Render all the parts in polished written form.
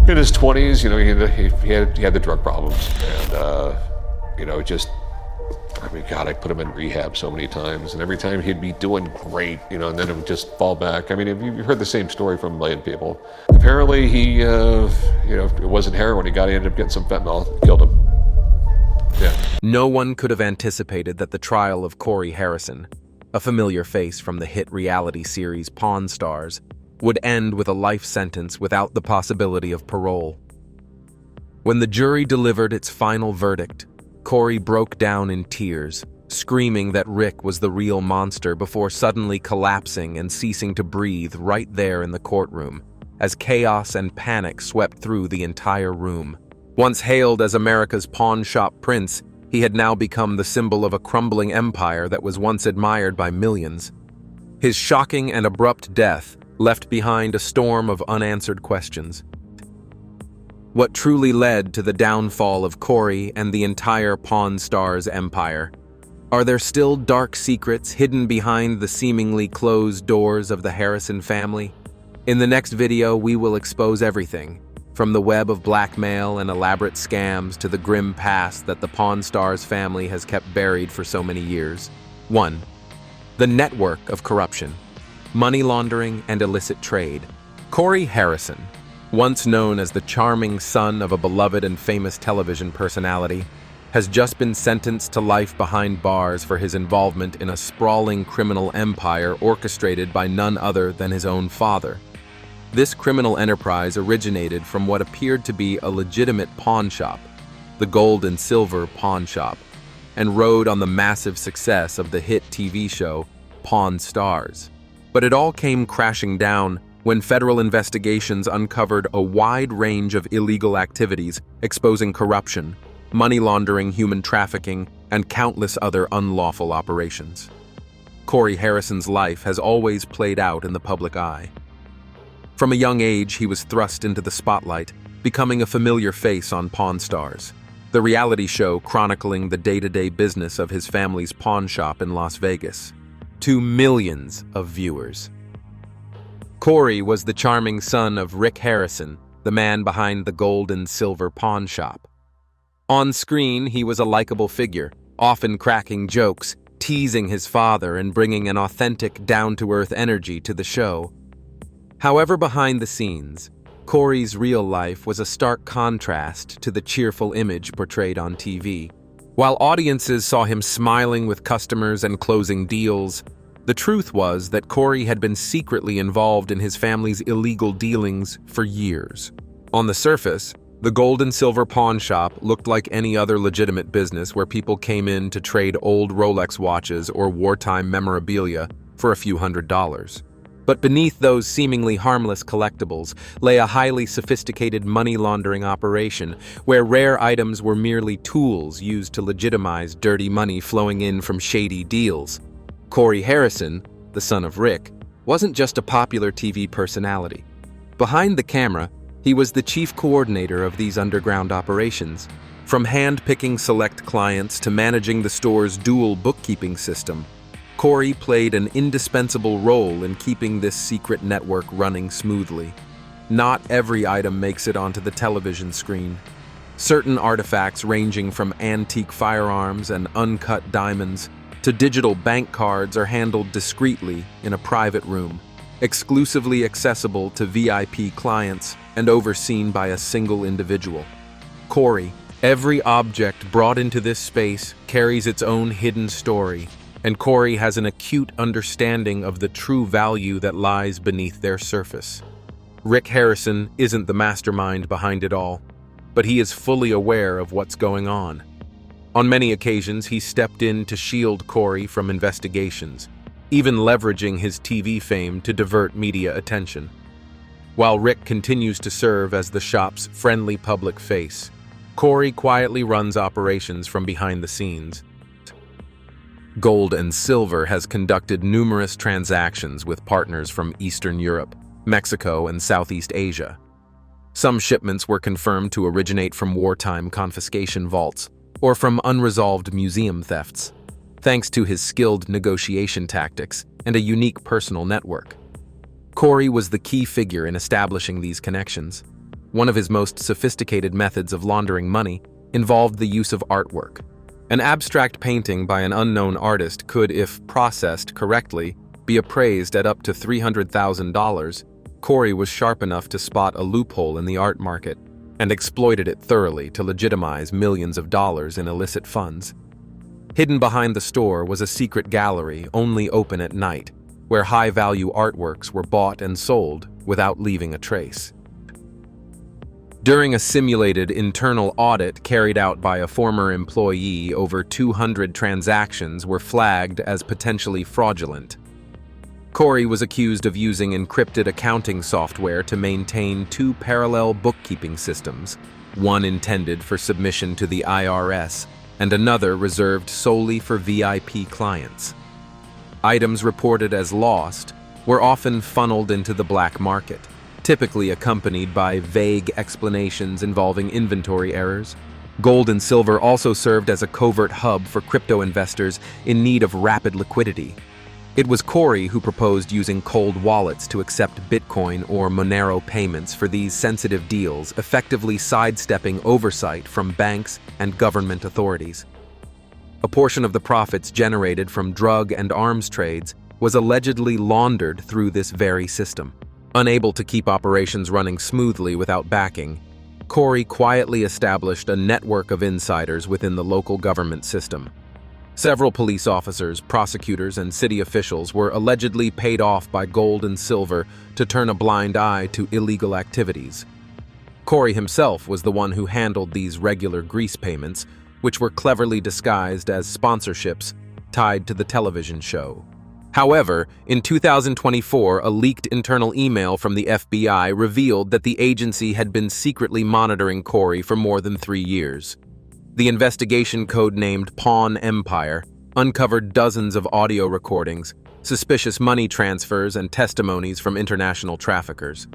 In his 20s, he had the drug problems, and just, I mean, God, I put him in rehab so many times, and every time he'd be doing great, and then it would just fall back. I mean, you've heard the same story from a million people. Apparently, it wasn't heroin. He ended up getting some fentanyl, killed him. Yeah. No one could have anticipated that the trial of Corey Harrison, a familiar face from the hit reality series Pawn Stars, would end with a life sentence without the possibility of parole. When the jury delivered its final verdict, Corey broke down in tears, screaming that Rick was the real monster before suddenly collapsing and ceasing to breathe right there in the courtroom, as chaos and panic swept through the entire room. Once hailed as America's pawn shop prince, he had now become the symbol of a crumbling empire that was once admired by millions. His shocking and abrupt death left behind a storm of unanswered questions. What truly led to the downfall of Corey and the entire Pawn Stars empire? Are there still dark secrets hidden behind the seemingly closed doors of the Harrison family? In the next video, we will expose everything, from the web of blackmail and elaborate scams to the grim past that the Pawn Stars family has kept buried for so many years. 1. The network of corruption, money laundering, and illicit trade. Corey Harrison, once known as the charming son of a beloved and famous television personality, has just been sentenced to life behind bars for his involvement in a sprawling criminal empire orchestrated by none other than his own father. This criminal enterprise originated from what appeared to be a legitimate pawn shop, the Gold and Silver Pawn Shop, and rode on the massive success of the hit TV show Pawn Stars. But it all came crashing down when federal investigations uncovered a wide range of illegal activities exposing corruption, money laundering, human trafficking, and countless other unlawful operations. Corey Harrison's life has always played out in the public eye. From a young age, he was thrust into the spotlight, becoming a familiar face on Pawn Stars, the reality show chronicling the day-to-day business of his family's pawn shop in Las Vegas, to millions of viewers. Corey was the charming son of Rick Harrison, the man behind the Gold and Silver Pawn Shop. On screen, he was a likable figure, often cracking jokes, teasing his father, and bringing an authentic, down-to-earth energy to the show. However, behind the scenes, Corey's real life was a stark contrast to the cheerful image portrayed on TV. While audiences saw him smiling with customers and closing deals, the truth was that Corey had been secretly involved in his family's illegal dealings for years. On the surface, the Gold and Silver Pawn Shop looked like any other legitimate business where people came in to trade old Rolex watches or wartime memorabilia for a few $100s. But beneath those seemingly harmless collectibles lay a highly sophisticated money laundering operation where rare items were merely tools used to legitimize dirty money flowing in from shady deals. Corey Harrison, the son of Rick, wasn't just a popular TV personality. Behind the camera, he was the chief coordinator of these underground operations, from hand-picking select clients to managing the store's dual bookkeeping system. Corey played an indispensable role in keeping this secret network running smoothly. Not every item makes it onto the television screen. Certain artifacts ranging from antique firearms and uncut diamonds to digital bank cards are handled discreetly in a private room, exclusively accessible to VIP clients and overseen by a single individual. Corey, every object brought into this space carries its own hidden story, and Corey has an acute understanding of the true value that lies beneath their surface. Rick Harrison isn't the mastermind behind it all, but he is fully aware of what's going on. On many occasions, he stepped in to shield Corey from investigations, even leveraging his TV fame to divert media attention. While Rick continues to serve as the shop's friendly public face, Corey quietly runs operations from behind the scenes. Gold and Silver has conducted numerous transactions with partners from Eastern Europe, Mexico, and Southeast Asia. Some shipments were confirmed to originate from wartime confiscation vaults or from unresolved museum thefts, thanks to his skilled negotiation tactics and a unique personal network. Corey was the key figure in establishing these connections. One of his most sophisticated methods of laundering money involved the use of artwork. An abstract painting by an unknown artist could, if processed correctly, be appraised at up to $300,000. Corey was sharp enough to spot a loophole in the art market and exploited it thoroughly to legitimize millions of dollars in illicit funds. Hidden behind the store was a secret gallery only open at night, where high-value artworks were bought and sold without leaving a trace. During a simulated internal audit carried out by a former employee, over 200 transactions were flagged as potentially fraudulent. Corey was accused of using encrypted accounting software to maintain two parallel bookkeeping systems, one intended for submission to the IRS and another reserved solely for VIP clients. Items reported as lost were often funneled into the black market, typically accompanied by vague explanations involving inventory errors. Gold and silver also served as a covert hub for crypto investors in need of rapid liquidity. It was Corey who proposed using cold wallets to accept Bitcoin or Monero payments for these sensitive deals, effectively sidestepping oversight from banks and government authorities. A portion of the profits generated from drug and arms trades was allegedly laundered through this very system. Unable to keep operations running smoothly without backing, Corey quietly established a network of insiders within the local government system. Several police officers, prosecutors, and city officials were allegedly paid off by gold and silver to turn a blind eye to illegal activities. Corey himself was the one who handled these regular grease payments, which were cleverly disguised as sponsorships tied to the television show. However, in 2024, a leaked internal email from the FBI revealed that the agency had been secretly monitoring Corey for more than 3 years. The investigation, codenamed Pawn Empire, uncovered dozens of audio recordings, suspicious money transfers, and testimonies from international traffickers.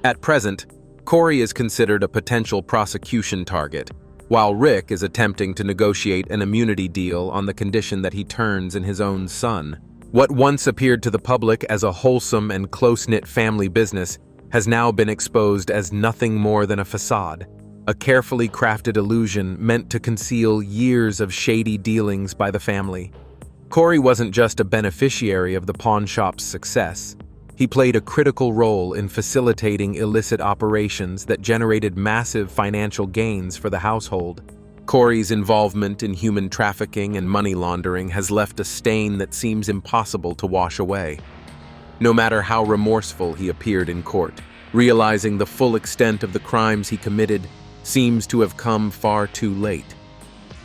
At present, Corey is considered a potential prosecution target, while Rick is attempting to negotiate an immunity deal on the condition that he turns in his own son. What once appeared to the public as a wholesome and close-knit family business has now been exposed as nothing more than a facade, a carefully crafted illusion meant to conceal years of shady dealings by the family. Corey wasn't just a beneficiary of the pawn shop's success. He played a critical role in facilitating illicit operations that generated massive financial gains for the household. Corey's involvement in human trafficking and money laundering has left a stain that seems impossible to wash away. No matter how remorseful he appeared in court, realizing the full extent of the crimes he committed seems to have come far too late.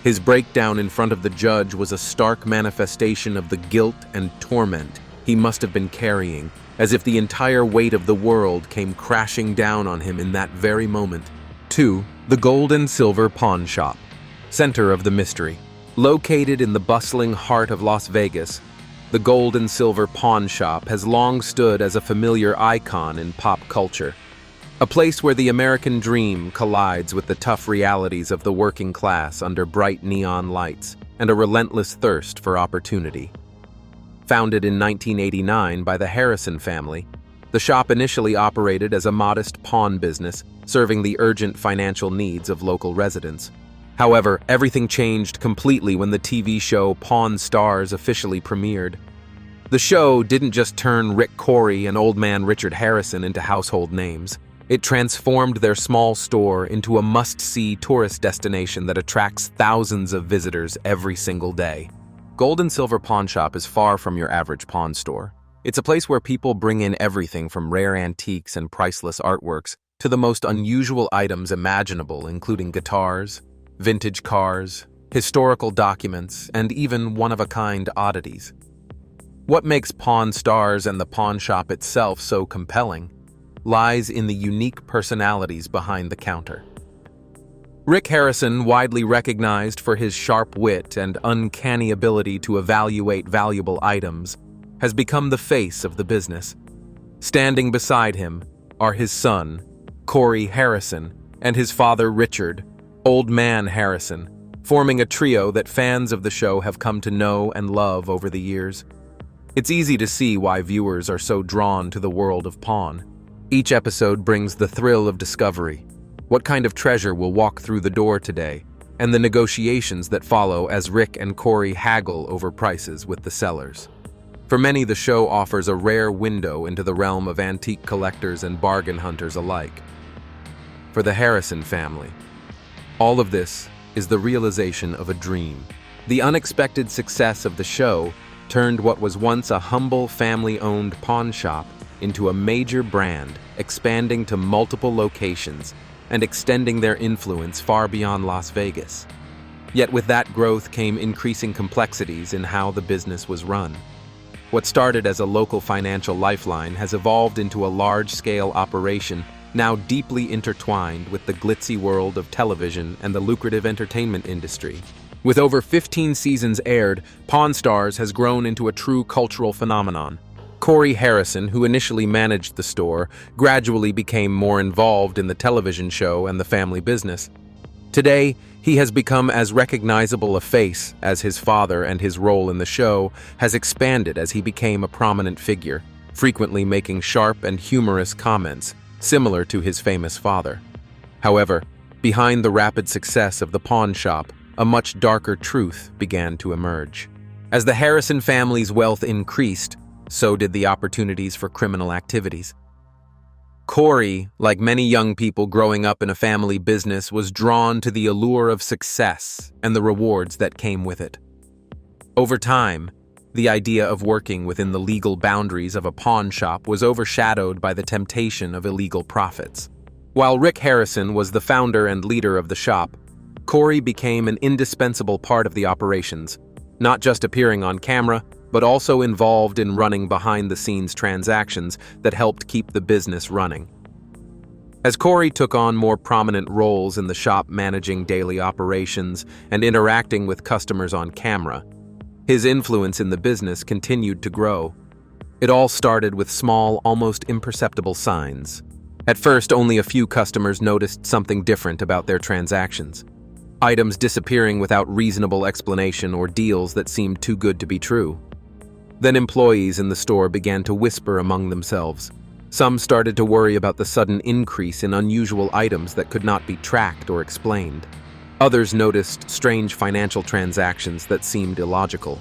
His breakdown in front of the judge was a stark manifestation of the guilt and torment he must have been carrying, as if the entire weight of the world came crashing down on him in that very moment. 2. The Gold and Silver Pawn Shop, center of the mystery. Located in the bustling heart of Las Vegas, the Gold and Silver Pawn Shop has long stood as a familiar icon in pop culture. A place where the American dream collides with the tough realities of the working class under bright neon lights and a relentless thirst for opportunity. Founded in 1989 by the Harrison family, the shop initially operated as a modest pawn business, serving the urgent financial needs of local residents. However, everything changed completely when the TV show Pawn Stars officially premiered. The show didn't just turn Rick Corey and old man Richard Harrison into household names. It transformed their small store into a must-see tourist destination that attracts thousands of visitors every single day. Gold and Silver Pawn Shop is far from your average pawn store. It's a place where people bring in everything from rare antiques and priceless artworks to the most unusual items imaginable, including guitars, vintage cars, historical documents, and even one-of-a-kind oddities. What makes Pawn Stars and the pawn shop itself so compelling lies in the unique personalities behind the counter. Rick Harrison, widely recognized for his sharp wit and uncanny ability to evaluate valuable items, has become the face of the business. Standing beside him are his son, Corey Harrison, and his father, Richard, Old Man Harrison, forming a trio that fans of the show have come to know and love over the years. It's easy to see why viewers are so drawn to the world of pawn. Each episode brings the thrill of discovery. What kind of treasure will walk through the door today? And the negotiations that follow as Rick and Corey haggle over prices with the sellers. For many, the show offers a rare window into the realm of antique collectors and bargain hunters alike. For the Harrison family, all of this is the realization of a dream. The unexpected success of the show turned what was once a humble family-owned pawn shop into a major brand, expanding to multiple locations and extending their influence far beyond Las Vegas. Yet with that growth came increasing complexities in how the business was run. What started as a local financial lifeline has evolved into a large-scale operation now deeply intertwined with the glitzy world of television and the lucrative entertainment industry. With over 15 seasons aired, Pawn Stars has grown into a true cultural phenomenon. Corey Harrison, who initially managed the store, gradually became more involved in the television show and the family business. Today, he has become as recognizable a face as his father, and his role in the show has expanded as he became a prominent figure, frequently making sharp and humorous comments, similar to his famous father. However, behind the rapid success of the pawn shop, a much darker truth began to emerge. As the Harrison family's wealth increased, so did the opportunities for criminal activities. Corey, like many young people growing up in a family business, was drawn to the allure of success and the rewards that came with it. Over time, the idea of working within the legal boundaries of a pawn shop was overshadowed by the temptation of illegal profits. While Rick Harrison was the founder and leader of the shop, Corey became an indispensable part of the operations, not just appearing on camera, but also involved in running behind-the-scenes transactions that helped keep the business running. As Corey took on more prominent roles in the shop, managing daily operations and interacting with customers on camera, his influence in the business continued to grow. It all started with small, almost imperceptible signs. At first, only a few customers noticed something different about their transactions. Items disappearing without reasonable explanation or deals that seemed too good to be true. Then employees in the store began to whisper among themselves. Some started to worry about the sudden increase in unusual items that could not be tracked or explained. Others noticed strange financial transactions that seemed illogical.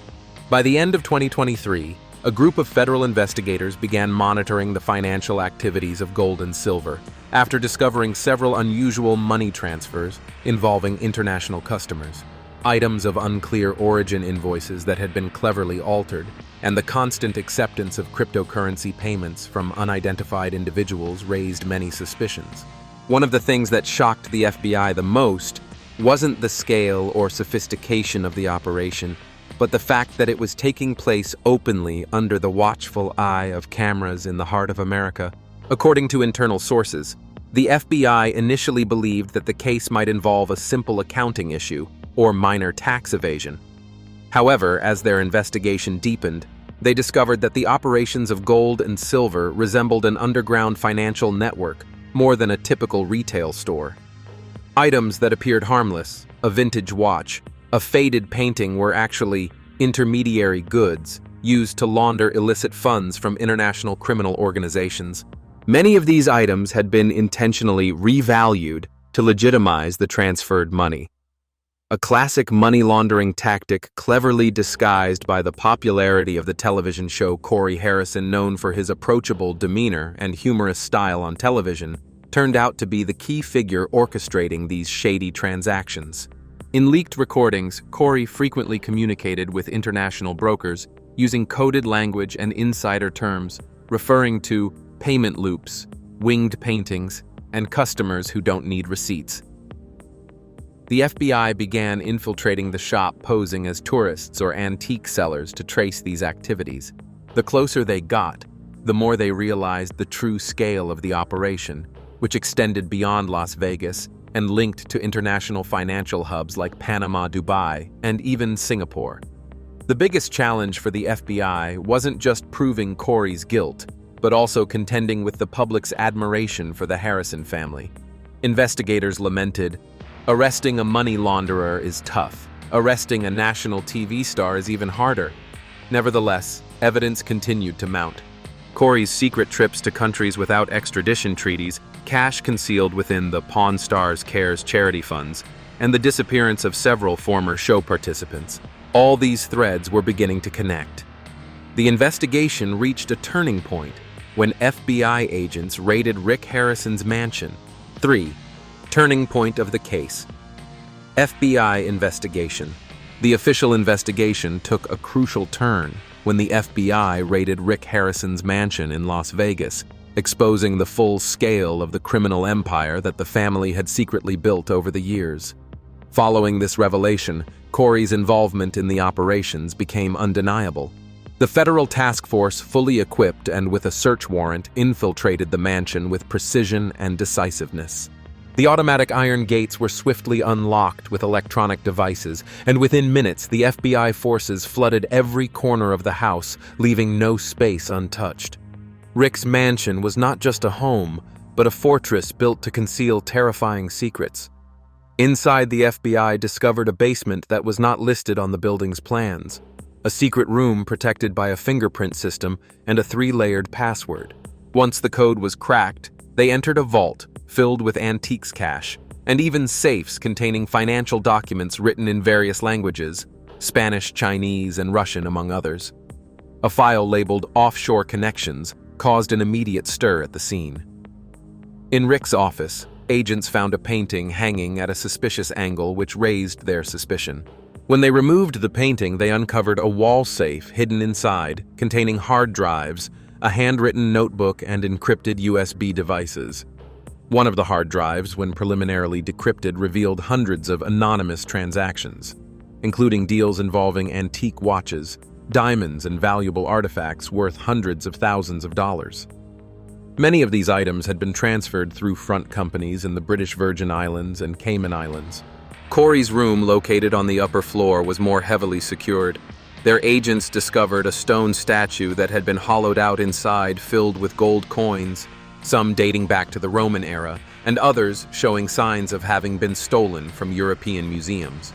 By the end of 2023, a group of federal investigators began monitoring the financial activities of Gold and Silver after discovering several unusual money transfers involving international customers. Items of unclear origin, invoices that had been cleverly altered, and the constant acceptance of cryptocurrency payments from unidentified individuals raised many suspicions. One of the things that shocked the FBI the most wasn't the scale or sophistication of the operation, but the fact that it was taking place openly under the watchful eye of cameras in the heart of America. According to internal sources, the FBI initially believed that the case might involve a simple accounting issue or minor tax evasion. However, as their investigation deepened, they discovered that the operations of Gold and Silver resembled an underground financial network more than a typical retail store. Items that appeared harmless, a vintage watch, a faded painting, were actually intermediary goods used to launder illicit funds from international criminal organizations. Many of these items had been intentionally revalued to legitimize the transferred money. A classic money laundering tactic cleverly disguised by the popularity of the television show Corey Harrison, known for his approachable demeanor and humorous style on television, turned out to be the key figure orchestrating these shady transactions. In leaked recordings, Corey frequently communicated with international brokers using coded language and insider terms, referring to payment loops, winged paintings, and customers who don't need receipts. The FBI began infiltrating the shop, posing as tourists or antique sellers to trace these activities. The closer they got, the more they realized the true scale of the operation, which extended beyond Las Vegas and linked to international financial hubs like Panama, Dubai, and even Singapore. The biggest challenge for the FBI wasn't just proving Corey's guilt, but also contending with the public's admiration for the Harrison family. Investigators lamented, "Arresting a money launderer is tough. Arresting a national TV star is even harder." Nevertheless, evidence continued to mount. Corey's secret trips to countries without extradition treaties, cash concealed within the Pawn Stars Cares charity funds, and the disappearance of several former show participants. All these threads were beginning to connect. The investigation reached a turning point when FBI agents raided Rick Harrison's mansion. 3. Turning point of the case. FBI investigation. The official investigation took a crucial turn when the FBI raided Rick Harrison's mansion in Las Vegas, exposing the full scale of the criminal empire that the family had secretly built over the years. Following this revelation, Corey's involvement in the operations became undeniable. The federal task force, fully equipped and with a search warrant, infiltrated the mansion with precision and decisiveness. The automatic iron gates were swiftly unlocked with electronic devices, and within minutes the FBI forces flooded every corner of the house, leaving no space untouched. Rick's mansion was not just a home, but a fortress built to conceal terrifying secrets. Inside, the FBI discovered a basement that was not listed on the building's plans, a secret room protected by a fingerprint system and a 3-layered password. Once the code was cracked, they entered a vault filled with antiques cash, and even safes containing financial documents written in various languages, Spanish, Chinese, and Russian among others. A file labeled Offshore Connections caused an immediate stir at the scene. In Rick's office, agents found a painting hanging at a suspicious angle which raised their suspicion. When they removed the painting, they uncovered a wall safe hidden inside, containing hard drives, a handwritten notebook, and encrypted USB devices. One of the hard drives, when preliminarily decrypted, revealed hundreds of anonymous transactions, including deals involving antique watches, diamonds, and valuable artifacts worth hundreds of thousands of dollars. Many of these items had been transferred through front companies in the British Virgin Islands and Cayman Islands. Corey's room, located on the upper floor, was more heavily secured. Their agents discovered a stone statue that had been hollowed out inside, filled with gold coins, some dating back to the Roman era, and others showing signs of having been stolen from European museums.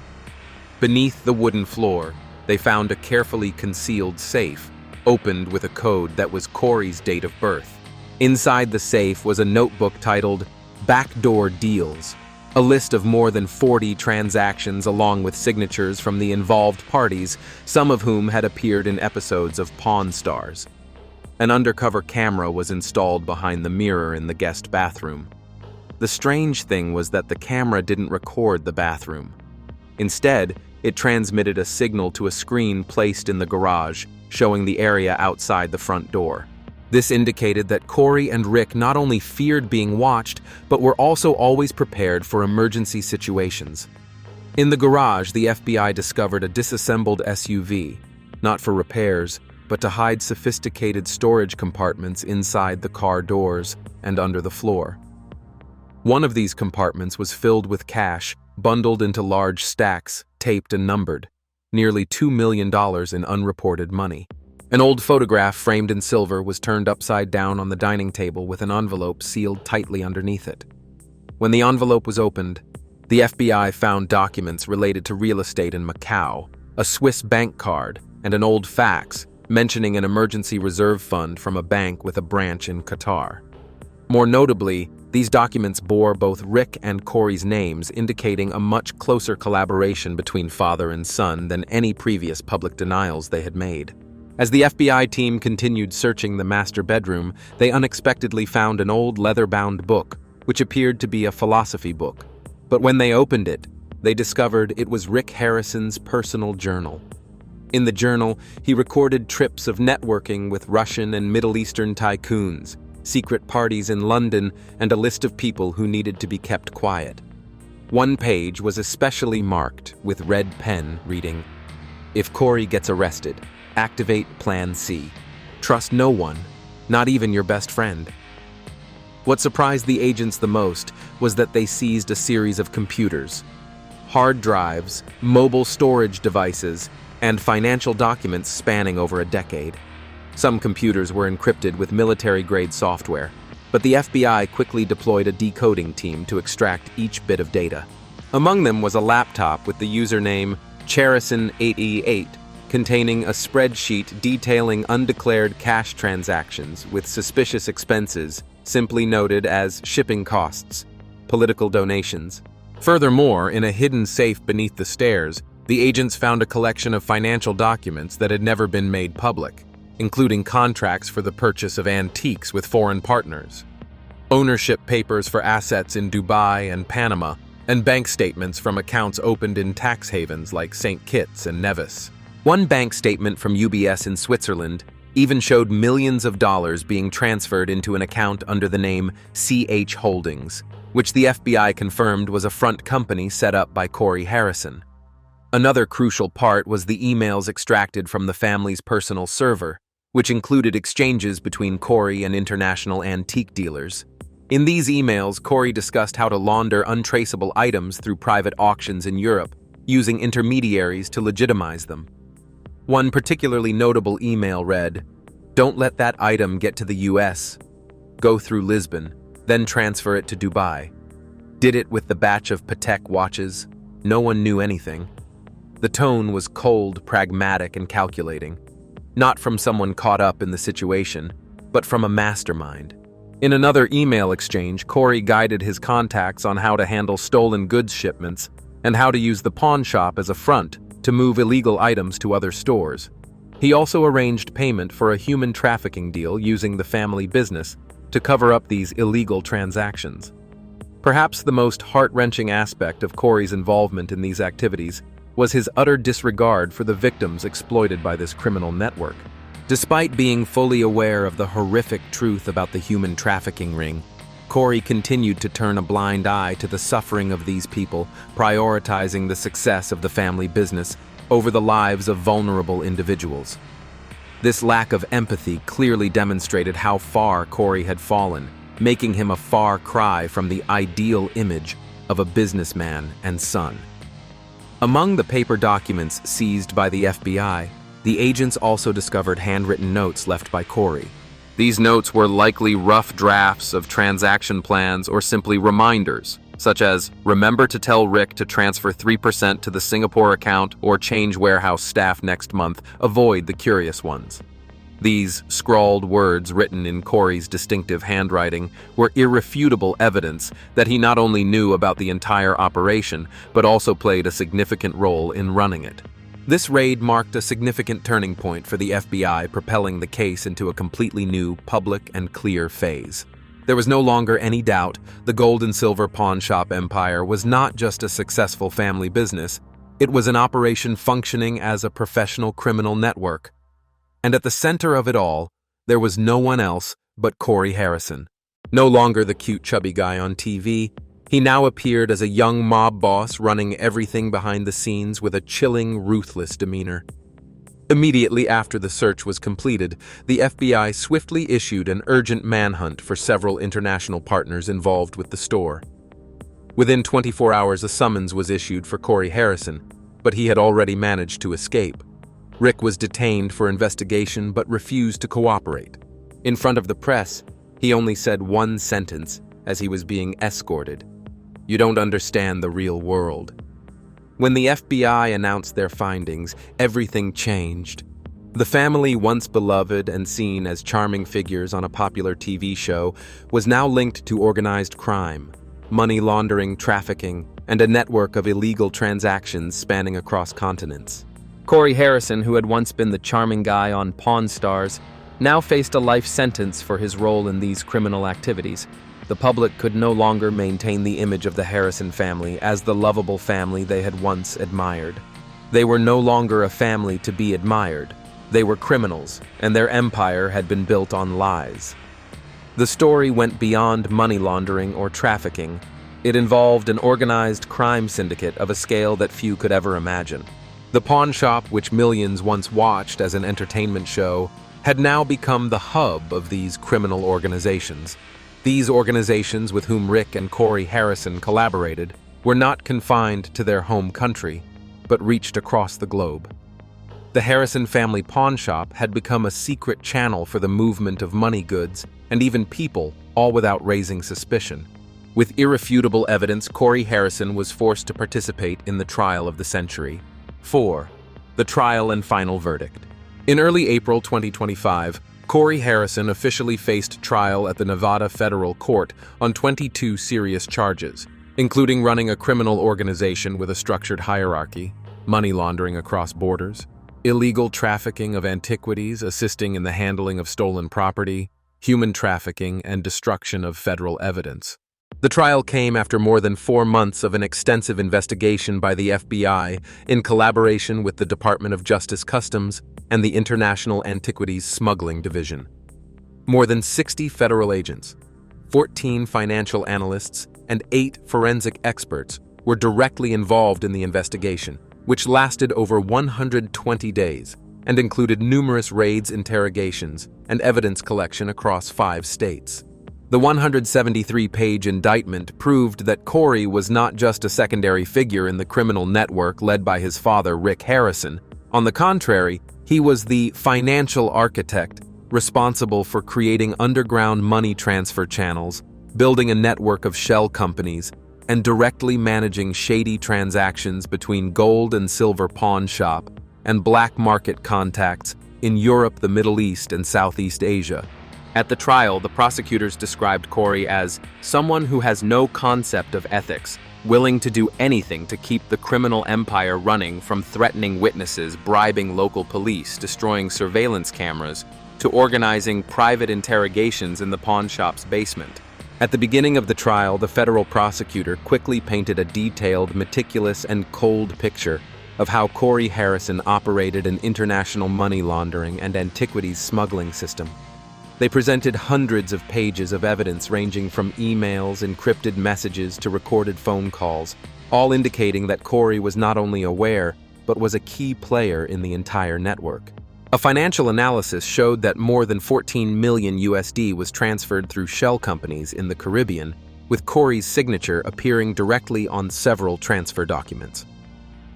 Beneath the wooden floor, they found a carefully concealed safe, opened with a code that was Corey's date of birth. Inside the safe was a notebook titled Backdoor Deals, a list of more than 40 transactions along with signatures from the involved parties, some of whom had appeared in episodes of Pawn Stars. An undercover camera was installed behind the mirror in the guest bathroom. The strange thing was that the camera didn't record the bathroom. Instead, it transmitted a signal to a screen placed in the garage, showing the area outside the front door. This indicated that Corey and Rick not only feared being watched, but were also always prepared for emergency situations. In the garage, the FBI discovered a disassembled SUV, not for repairs, but to hide sophisticated storage compartments inside the car doors and under the floor. One of these compartments was filled with cash, bundled into large stacks, taped and numbered, nearly $2 million in unreported money. An old photograph framed in silver was turned upside down on the dining table with an envelope sealed tightly underneath it. When the envelope was opened, the FBI found documents related to real estate in Macau, a Swiss bank card, and an old fax mentioning an emergency reserve fund from a bank with a branch in Qatar. More notably, these documents bore both Rick and Corey's names, indicating a much closer collaboration between father and son than any previous public denials they had made. As the FBI team continued searching the master bedroom, they unexpectedly found an old leather-bound book, which appeared to be a philosophy book. But when they opened it, they discovered it was Rick Harrison's personal journal. In the journal, he recorded trips of networking with Russian and Middle Eastern tycoons, secret parties in London, and a list of people who needed to be kept quiet. One page was especially marked with red pen reading, "If Corey gets arrested, activate Plan C. Trust no one, not even your best friend." What surprised the agents the most was that they seized a series of computers, hard drives, mobile storage devices, and financial documents spanning over a decade. Some computers were encrypted with military-grade software, but the FBI quickly deployed a decoding team to extract each bit of data. Among them was a laptop with the username Cherison8E8, containing a spreadsheet detailing undeclared cash transactions with suspicious expenses, simply noted as shipping costs, political donations. Furthermore, in a hidden safe beneath the stairs, the agents found a collection of financial documents that had never been made public, including contracts for the purchase of antiques with foreign partners, ownership papers for assets in Dubai and Panama, and bank statements from accounts opened in tax havens like St. Kitts and Nevis. One bank statement from UBS in Switzerland even showed millions of dollars being transferred into an account under the name CH Holdings, which the FBI confirmed was a front company set up by Corey Harrison. Another crucial part was the emails extracted from the family's personal server, which included exchanges between Corey and international antique dealers. In these emails, Corey discussed how to launder untraceable items through private auctions in Europe, using intermediaries to legitimize them. One particularly notable email read, "Don't let that item get to the US. Go through Lisbon, then transfer it to Dubai. Did it with the batch of Patek watches. No one knew anything." The tone was cold, pragmatic, and calculating. Not from someone caught up in the situation, but from a mastermind. In another email exchange, Corey guided his contacts on how to handle stolen goods shipments and how to use the pawn shop as a front to move illegal items to other stores. He also arranged payment for a human trafficking deal using the family business to cover up these illegal transactions. Perhaps the most heart-wrenching aspect of Corey's involvement in these activities was his utter disregard for the victims exploited by this criminal network. Despite being fully aware of the horrific truth about the human trafficking ring, Corey continued to turn a blind eye to the suffering of these people, prioritizing the success of the family business over the lives of vulnerable individuals. This lack of empathy clearly demonstrated how far Corey had fallen, making him a far cry from the ideal image of a businessman and son. Among the paper documents seized by the FBI, the agents also discovered handwritten notes left by Corey. These notes were likely rough drafts of transaction plans or simply reminders, such as, "Remember to tell Rick to transfer 3% to the Singapore account or change warehouse staff next month. Avoid the curious ones." These scrawled words written in Corey's distinctive handwriting were irrefutable evidence that he not only knew about the entire operation, but also played a significant role in running it. This raid marked a significant turning point for the FBI, propelling the case into a completely new, public and clear phase. There was no longer any doubt the gold and silver pawn shop empire was not just a successful family business, it was an operation functioning as a professional criminal network. And at the center of it all, there was no one else but Corey Harrison. No longer the cute chubby guy on TV, he now appeared as a young mob boss running everything behind the scenes with a chilling, ruthless demeanor. Immediately after the search was completed, the FBI swiftly issued an urgent manhunt for several international partners involved with the store. Within 24 hours, a summons was issued for Corey Harrison, but he had already managed to escape. Rick was detained for investigation but refused to cooperate. In front of the press, he only said one sentence as he was being escorted. "You don't understand the real world." When the FBI announced their findings, everything changed. The family, once beloved and seen as charming figures on a popular TV show, was now linked to organized crime, money laundering, trafficking, and a network of illegal transactions spanning across continents. Corey Harrison, who had once been the charming guy on Pawn Stars, now faced a life sentence for his role in these criminal activities. The public could no longer maintain the image of the Harrison family as the lovable family they had once admired. They were no longer a family to be admired. They were criminals, and their empire had been built on lies. The story went beyond money laundering or trafficking. It involved an organized crime syndicate of a scale that few could ever imagine. The pawn shop, which millions once watched as an entertainment show, had now become the hub of these criminal organizations. These organizations, with whom Rick and Corey Harrison collaborated, were not confined to their home country, but reached across the globe. The Harrison family pawn shop had become a secret channel for the movement of money goods and even people, all without raising suspicion. With irrefutable evidence, Corey Harrison was forced to participate in the trial of the century. 4. The trial and final verdict. In early April 2025, Corey Harrison officially faced trial at the Nevada Federal Court on 22 serious charges, including running a criminal organization with a structured hierarchy, money laundering across borders, illegal trafficking of antiquities assisting in the handling of stolen property, human trafficking, and destruction of federal evidence. The trial came after more than 4 months of an extensive investigation by the FBI in collaboration with the Department of Justice Customs and the International Antiquities Smuggling Division. More than 60 federal agents, 14 financial analysts, and 8 forensic experts were directly involved in the investigation, which lasted over 120 days and included numerous raids, interrogations, and evidence collection across 5 states. The 173-page indictment proved that Corey was not just a secondary figure in the criminal network led by his father, Rick Harrison. On the contrary, he was the financial architect responsible for creating underground money transfer channels, building a network of shell companies, and directly managing shady transactions between gold and silver pawn shop and black market contacts in Europe, the Middle East, and Southeast Asia. At the trial, the prosecutors described Corey as someone who has no concept of ethics, willing to do anything to keep the criminal empire running, from threatening witnesses, bribing local police, destroying surveillance cameras, to organizing private interrogations in the pawn shop's basement. At the beginning of the trial, the federal prosecutor quickly painted a detailed, meticulous, and cold picture of how Corey Harrison operated an international money laundering and antiquities smuggling system. They presented hundreds of pages of evidence ranging from emails, encrypted messages, to recorded phone calls, all indicating that Corey was not only aware, but was a key player in the entire network. A financial analysis showed that more than 14 million USD was transferred through shell companies in the Caribbean, with Corey's signature appearing directly on several transfer documents.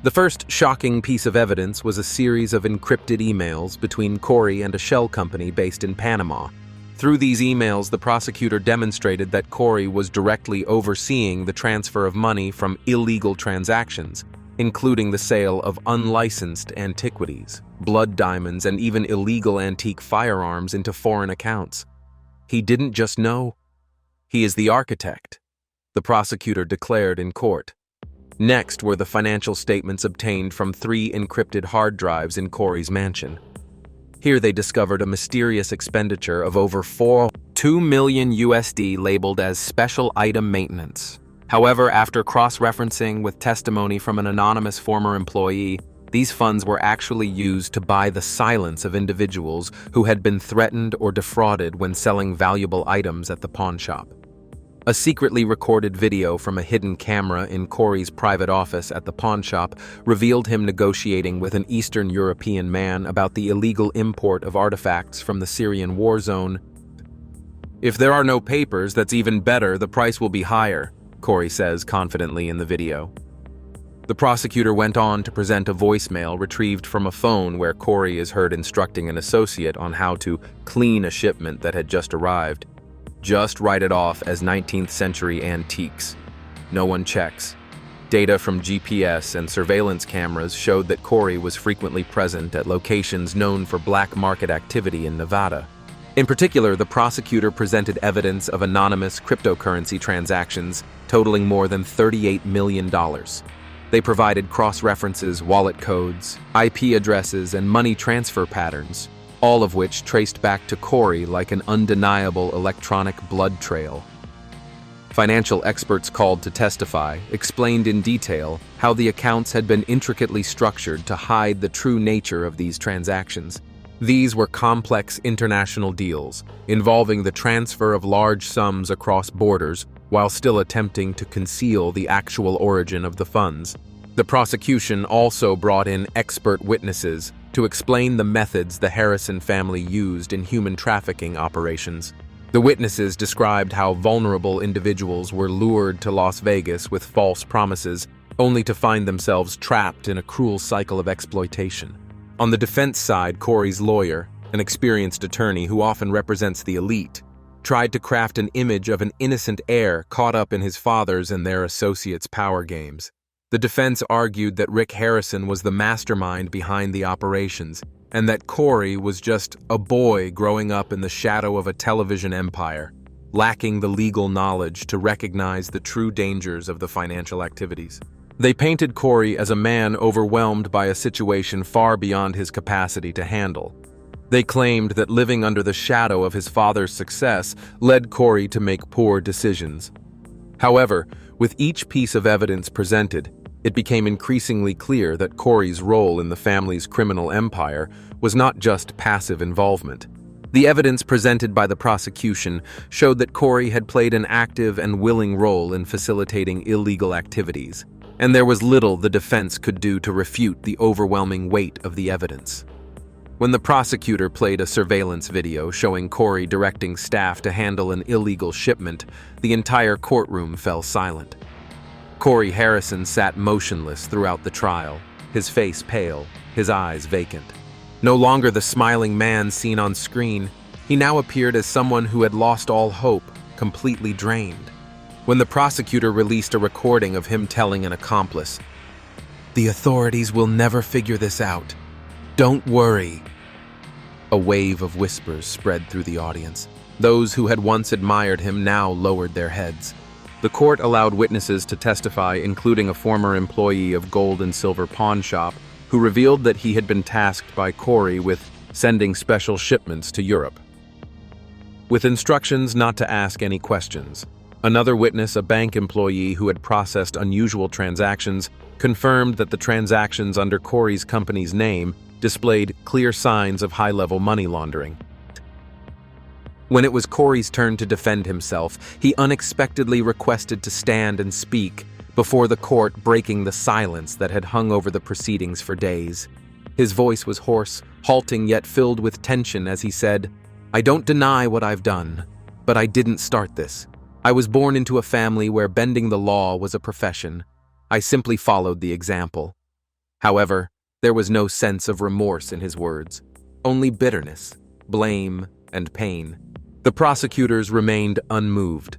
The first shocking piece of evidence was a series of encrypted emails between Corey and a shell company based in Panama. Through these emails, the prosecutor demonstrated that Corey was directly overseeing the transfer of money from illegal transactions, including the sale of unlicensed antiquities, blood diamonds, and even illegal antique firearms into foreign accounts. He didn't just know. He is the architect, the prosecutor declared in court. Next were the financial statements obtained from 3 encrypted hard drives in Corey's mansion. Here they discovered a mysterious expenditure of over 2 million USD labeled as special item maintenance. However, after cross-referencing with testimony from an anonymous former employee, these funds were actually used to buy the silence of individuals who had been threatened or defrauded when selling valuable items at the pawn shop. A secretly recorded video from a hidden camera in Corey's private office at the pawn shop revealed him negotiating with an Eastern European man about the illegal import of artifacts from the Syrian war zone. "If there are no papers, that's even better, the price will be higher," Corey says confidently in the video. The prosecutor went on to present a voicemail retrieved from a phone where Corey is heard instructing an associate on how to clean a shipment that had just arrived. "Just write it off as 19th century antiques. No one checks." Data from GPS and surveillance cameras showed that Corey was frequently present at locations known for black market activity in Nevada. In particular, the prosecutor presented evidence of anonymous cryptocurrency transactions totaling more than $38 million. They provided cross-references, wallet codes, IP addresses, and money transfer patterns, all of which traced back to Corey like an undeniable electronic blood trail. Financial experts called to testify explained in detail how the accounts had been intricately structured to hide the true nature of these transactions. These were complex international deals involving the transfer of large sums across borders while still attempting to conceal the actual origin of the funds. The prosecution also brought in expert witnesses to explain the methods the Harrison family used in human trafficking operations. The witnesses described how vulnerable individuals were lured to Las Vegas with false promises, only to find themselves trapped in a cruel cycle of exploitation. On the defense side, Corey's lawyer, an experienced attorney who often represents the elite, tried to craft an image of an innocent heir caught up in his father's and their associates' power games. The defense argued that Rick Harrison was the mastermind behind the operations, and that Corey was just a boy growing up in the shadow of a television empire, lacking the legal knowledge to recognize the true dangers of the financial activities. They painted Corey as a man overwhelmed by a situation far beyond his capacity to handle. They claimed that living under the shadow of his father's success led Corey to make poor decisions. However, with each piece of evidence presented, it became increasingly clear that Corey's role in the family's criminal empire was not just passive involvement. The evidence presented by the prosecution showed that Corey had played an active and willing role in facilitating illegal activities, and there was little the defense could do to refute the overwhelming weight of the evidence. When the prosecutor played a surveillance video showing Corey directing staff to handle an illegal shipment, the entire courtroom fell silent. Corey Harrison sat motionless throughout the trial, his face pale, his eyes vacant. No longer the smiling man seen on screen, he now appeared as someone who had lost all hope, completely drained. When the prosecutor released a recording of him telling an accomplice, "The authorities will never figure this out. Don't worry." A wave of whispers spread through the audience. Those who had once admired him now lowered their heads. The court allowed witnesses to testify, including a former employee of Gold and Silver Pawn Shop, who revealed that he had been tasked by Corey with sending special shipments to Europe, with instructions not to ask any questions. Another witness, a bank employee who had processed unusual transactions, confirmed that the transactions under Corey's company's name displayed clear signs of high-level money laundering. When it was Corey's turn to defend himself, he unexpectedly requested to stand and speak before the court, breaking the silence that had hung over the proceedings for days. His voice was hoarse, halting yet filled with tension as he said, "I don't deny what I've done, but I didn't start this. I was born into a family where bending the law was a profession. I simply followed the example." However, there was no sense of remorse in his words, only bitterness, blame, and pain. The prosecutors remained unmoved.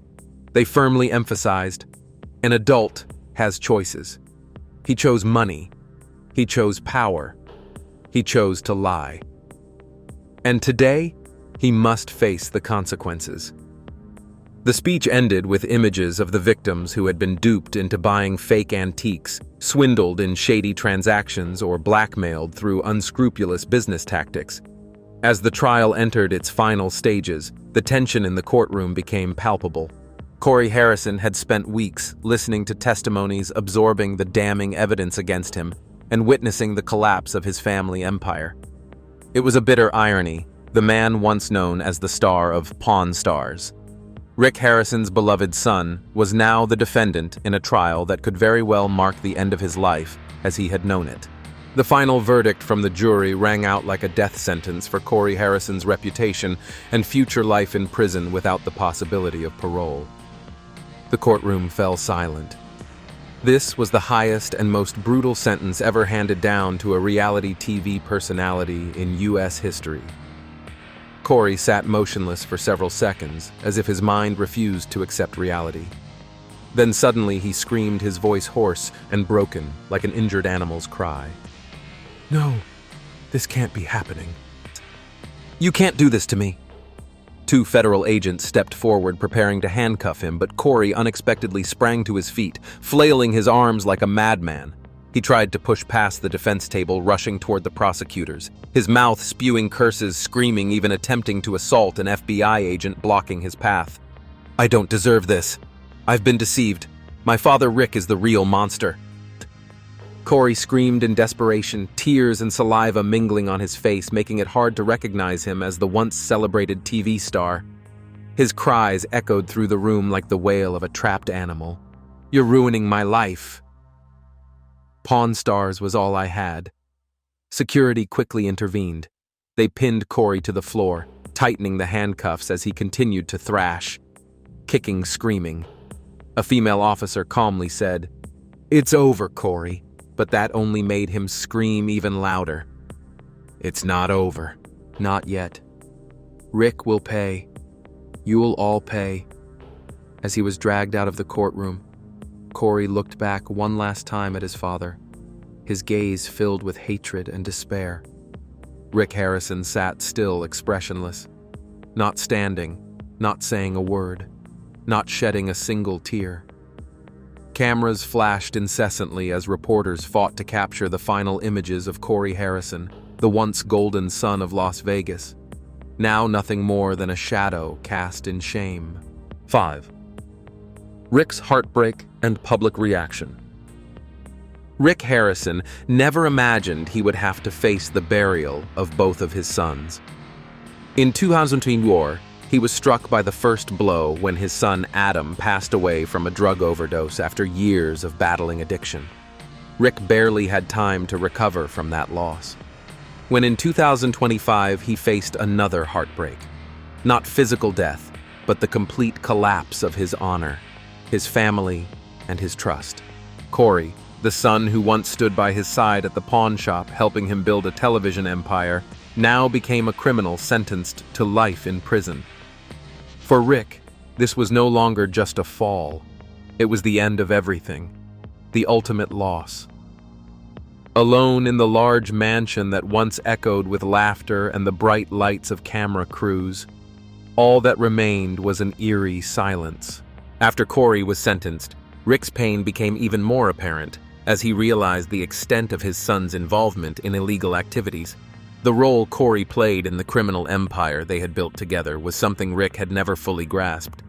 They firmly emphasized, an adult has choices. He chose money. He chose power. He chose to lie. And today, he must face the consequences. The speech ended with images of the victims who had been duped into buying fake antiques, swindled in shady transactions, or blackmailed through unscrupulous business tactics. As the trial entered its final stages, the tension in the courtroom became palpable. Corey Harrison had spent weeks listening to testimonies, absorbing the damning evidence against him, and witnessing the collapse of his family empire. It was a bitter irony, the man once known as the star of Pawn Stars. Rick Harrison's beloved son was now the defendant in a trial that could very well mark the end of his life as he had known it. The final verdict from the jury rang out like a death sentence for Corey Harrison's reputation and future life in prison without the possibility of parole. The courtroom fell silent. This was the highest and most brutal sentence ever handed down to a reality TV personality in U.S. history. Corey sat motionless for several seconds, as if his mind refused to accept reality. Then suddenly he screamed, his voice hoarse and broken, like an injured animal's cry. "No, this can't be happening. You can't do this to me." Two federal agents stepped forward, preparing to handcuff him, but Corey unexpectedly sprang to his feet, flailing his arms like a madman. He tried to push past the defense table, rushing toward the prosecutors, his mouth spewing curses, screaming, even attempting to assault an FBI agent blocking his path. "I don't deserve this. I've been deceived. My father Rick is the real monster." Corey screamed in desperation, tears and saliva mingling on his face, making it hard to recognize him as the once celebrated TV star. His cries echoed through the room like the wail of a trapped animal. "You're ruining my life." Pawn Stars was all I had. Security quickly intervened. They pinned Corey to the floor, tightening the handcuffs as he continued to thrash, kicking, screaming. A female officer calmly said, "It's over, Corey," but that only made him scream even louder. "It's not over. Not yet. Rick will pay. You will all pay." As he was dragged out of the courtroom, Corey looked back one last time at his father, his gaze filled with hatred and despair. Rick Harrison sat still, expressionless, not standing, not saying a word, not shedding a single tear. Cameras flashed incessantly as reporters fought to capture the final images of Corey Harrison, the once golden son of Las Vegas, now nothing more than a shadow cast in shame. 5. Rick's heartbreak and public reaction. Rick Harrison never imagined he would have to face the burial of both of his sons. In 2024, he was struck by the first blow when his son Adam passed away from a drug overdose after years of battling addiction. Rick barely had time to recover from that loss. When in 2025 he faced another heartbreak. Not physical death, but the complete collapse of his honor, his family, and his trust. Corey, the son who once stood by his side at the pawn shop helping him build a television empire, now became a criminal sentenced to life in prison. For Rick, this was no longer just a fall. It was the end of everything, the ultimate loss. Alone in the large mansion that once echoed with laughter and the bright lights of camera crews, all that remained was an eerie silence. After Corey was sentenced, Rick's pain became even more apparent as he realized the extent of his son's involvement in illegal activities. The role Corey played in the criminal empire they had built together was something Rick had never fully grasped.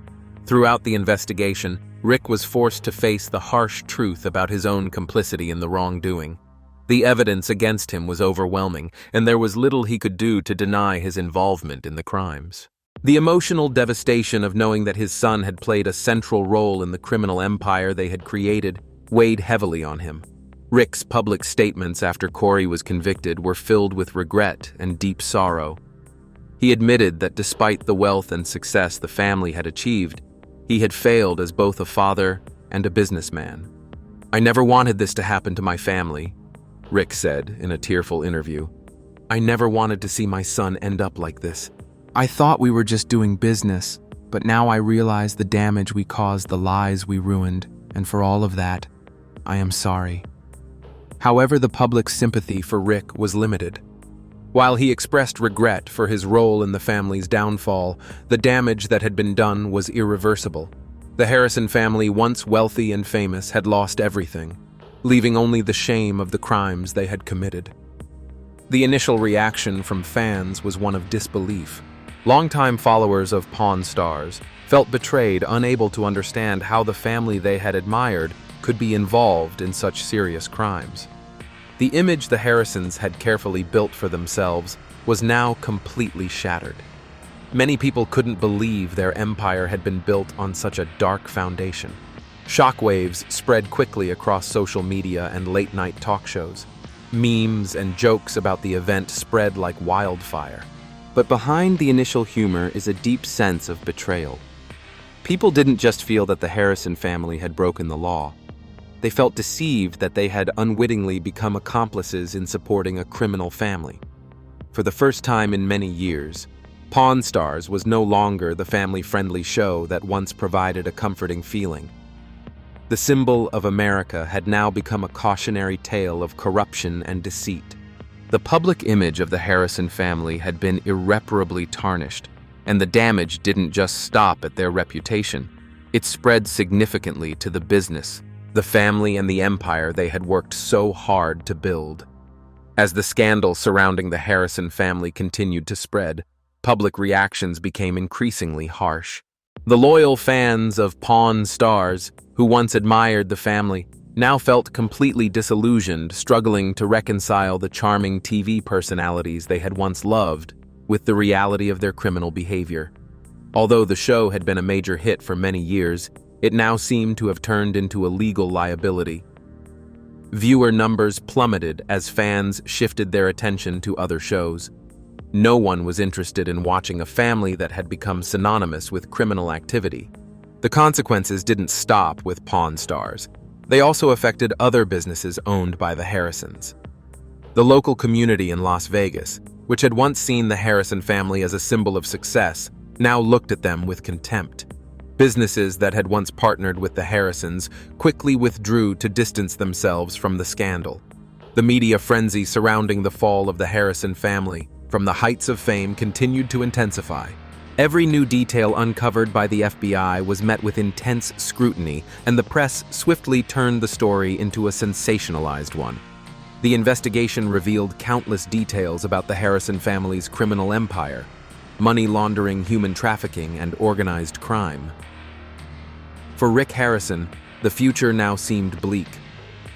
Throughout the investigation, Rick was forced to face the harsh truth about his own complicity in the wrongdoing. The evidence against him was overwhelming, and there was little he could do to deny his involvement in the crimes. The emotional devastation of knowing that his son had played a central role in the criminal empire they had created weighed heavily on him. Rick's public statements after Corey was convicted were filled with regret and deep sorrow. He admitted that despite the wealth and success the family had achieved, he had failed as both a father and a businessman. "I never wanted this to happen to my family," Rick said in a tearful interview. "I never wanted to see my son end up like this. I thought we were just doing business, but now I realize the damage we caused, the lies we ruined, and for all of that, I am sorry." However, the public's sympathy for Rick was limited. While he expressed regret for his role in the family's downfall, the damage that had been done was irreversible. The Harrison family, once wealthy and famous, had lost everything, leaving only the shame of the crimes they had committed. The initial reaction from fans was one of disbelief. Longtime followers of Pawn Stars felt betrayed, unable to understand how the family they had admired could be involved in such serious crimes. The image the Harrisons had carefully built for themselves was now completely shattered. Many people couldn't believe their empire had been built on such a dark foundation. Shockwaves spread quickly across social media and late-night talk shows. Memes and jokes about the event spread like wildfire. But behind the initial humor is a deep sense of betrayal. People didn't just feel that the Harrison family had broken the law. They felt deceived that they had unwittingly become accomplices in supporting a criminal family. For the first time in many years, Pawn Stars was no longer the family-friendly show that once provided a comforting feeling. The symbol of America had now become a cautionary tale of corruption and deceit. The public image of the Harrison family had been irreparably tarnished, and the damage didn't just stop at their reputation. It spread significantly to the business, the family and the empire they had worked so hard to build. As the scandal surrounding the Harrison family continued to spread, public reactions became increasingly harsh. The loyal fans of Pawn Stars, who once admired the family, now felt completely disillusioned, struggling to reconcile the charming TV personalities they had once loved with the reality of their criminal behavior. Although the show had been a major hit for many years, it now seemed to have turned into a legal liability. Viewer numbers plummeted as fans shifted their attention to other shows. No one was interested in watching a family that had become synonymous with criminal activity. The consequences didn't stop with Pawn Stars. They also affected other businesses owned by the Harrisons. The local community in Las Vegas, which had once seen the Harrison family as a symbol of success, now looked at them with contempt. Businesses that had once partnered with the Harrisons quickly withdrew to distance themselves from the scandal. The media frenzy surrounding the fall of the Harrison family from the heights of fame continued to intensify. Every new detail uncovered by the FBI was met with intense scrutiny, and the press swiftly turned the story into a sensationalized one. The investigation revealed countless details about the Harrison family's criminal empire, money laundering, human trafficking, and organized crime. For Rick Harrison, the future now seemed bleak.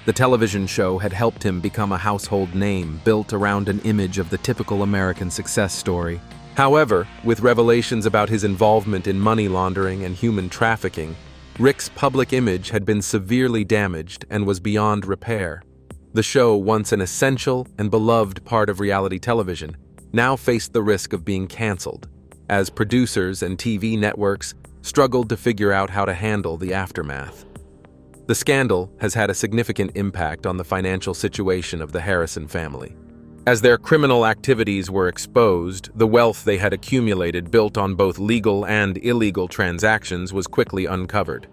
The television show had helped him become a household name built around an image of the typical American success story. However, with revelations about his involvement in money laundering and human trafficking, Rick's public image had been severely damaged and was beyond repair. The show, once an essential and beloved part of reality television, now faced the risk of being canceled, as producers and TV networks struggled to figure out how to handle the aftermath. The scandal has had a significant impact on the financial situation of the Harrison family. As their criminal activities were exposed, the wealth they had accumulated built on both legal and illegal transactions was quickly uncovered.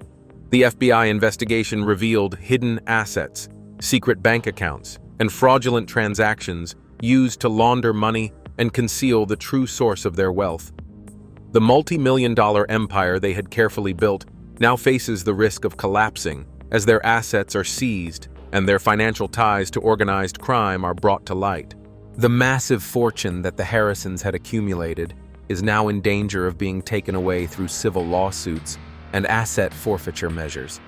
The FBI investigation revealed hidden assets, secret bank accounts, and fraudulent transactions used to launder money and conceal the true source of their wealth. The multi-million-dollar empire they had carefully built now faces the risk of collapsing as their assets are seized and their financial ties to organized crime are brought to light. The massive fortune that the Harrisons had accumulated is now in danger of being taken away through civil lawsuits and asset forfeiture measures.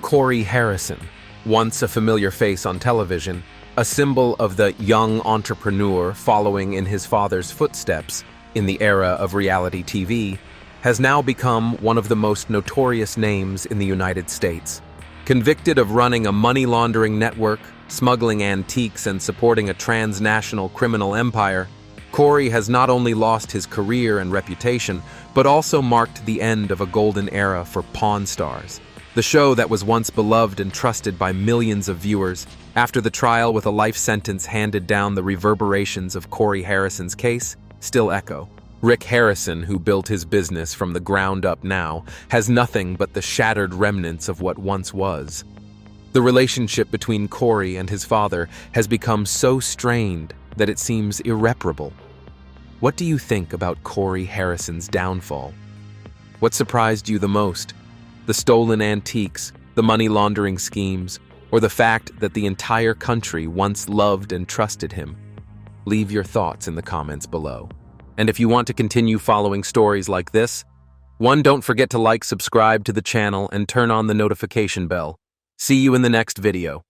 Corey Harrison, once a familiar face on television, a symbol of the young entrepreneur following in his father's footsteps in the era of reality TV, has now become one of the most notorious names in the United States. Convicted of running a money laundering network, smuggling antiques, and supporting a transnational criminal empire, Corey has not only lost his career and reputation, but also marked the end of a golden era for Pawn Stars, the show that was once beloved and trusted by millions of viewers. After the trial with a life sentence handed down, the reverberations of Corey Harrison's case still echo. Rick Harrison, who built his business from the ground up now, has nothing but the shattered remnants of what once was. The relationship between Corey and his father has become so strained that it seems irreparable. What do you think about Corey Harrison's downfall? What surprised you the most? The stolen antiques, the money laundering schemes, or the fact that the entire country once loved and trusted him? Leave your thoughts in the comments below. And if you want to continue following stories like this, don't forget to like, subscribe to the channel, and turn on the notification bell. See you in the next video.